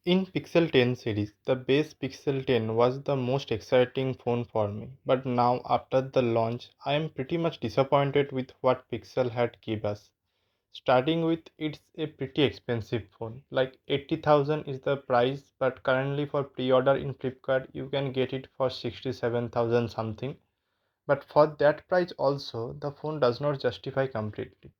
In Pixel 10 series, the base Pixel 10 was the most exciting phone for me, but now after the launch, I am pretty much disappointed with what Pixel had given us. Starting with, it's a pretty expensive phone, like 80,000 is the price, but currently for pre-order in Flipkart you can get it for 67,000 something. But for that price also, the phone does not justify completely.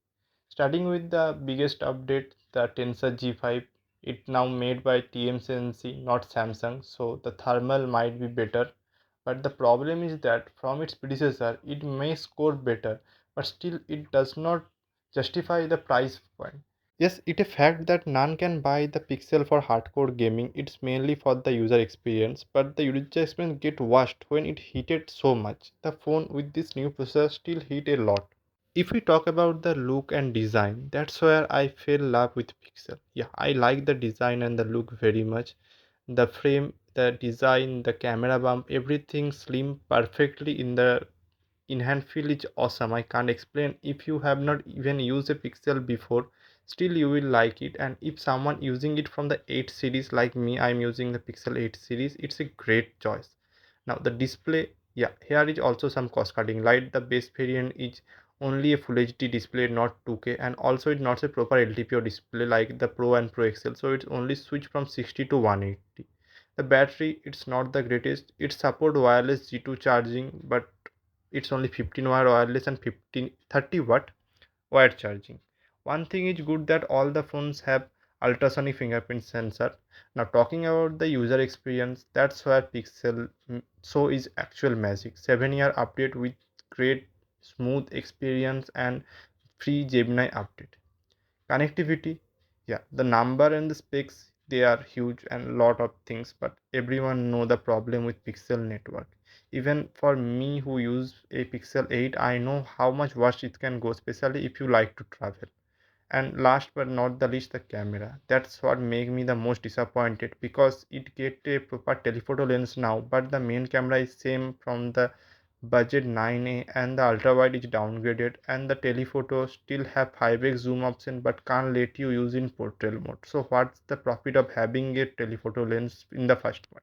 Starting with the biggest update, the Tensor G5, it now made by TSMC, not Samsung, so the thermal might be better. But the problem is that from its predecessor, it may score better, but still it does not justify the price point. Yes, it a fact that none can buy the Pixel for hardcore gaming. It's mainly for the user experience, but the user experience get washed when it heated so much. The phone with this new processor still heat a lot. If we talk about the look and design, that's where I fell in love with Pixel. Yeah, I like the design and the look very much. The frame, the design, the camera bump, everything slim perfectly in the in hand feel is awesome. I can't explain. If you have not even used a Pixel before, still you will like it. And if someone using it from the 8 series like me, I'm using the Pixel 8 series, it's a great choice. Now the display, yeah, here is also some cost cutting. Like the base variant is only a full HD display, not 2K, and also it's not a proper LTPO display like the Pro and Pro XL, so it's only switch from 60 to 180. The battery, it's not the greatest. It support wireless G2 charging, but it's only 15 watt wireless and 30 watt wired charging. One thing is good that all the phones have ultrasonic fingerprint sensor. Now talking about the user experience, that's where Pixel so is actual magic. 7-year update with great smooth experience and free Gemini update. Connectivity, yeah, the number and the specs they are huge and lot of things, but everyone know the problem with Pixel network. Even for me who use a Pixel 8, I know how much worse it can go, especially if you like to travel. And last but not the least, the camera. That's what make me the most disappointed, because it get a proper telephoto lens now, but the main camera is same from the budget 9A, and the ultra wide is downgraded, and the telephoto still have 5x zoom option but can't let you use in portrait mode. So what's the profit of having a telephoto lens in the first one?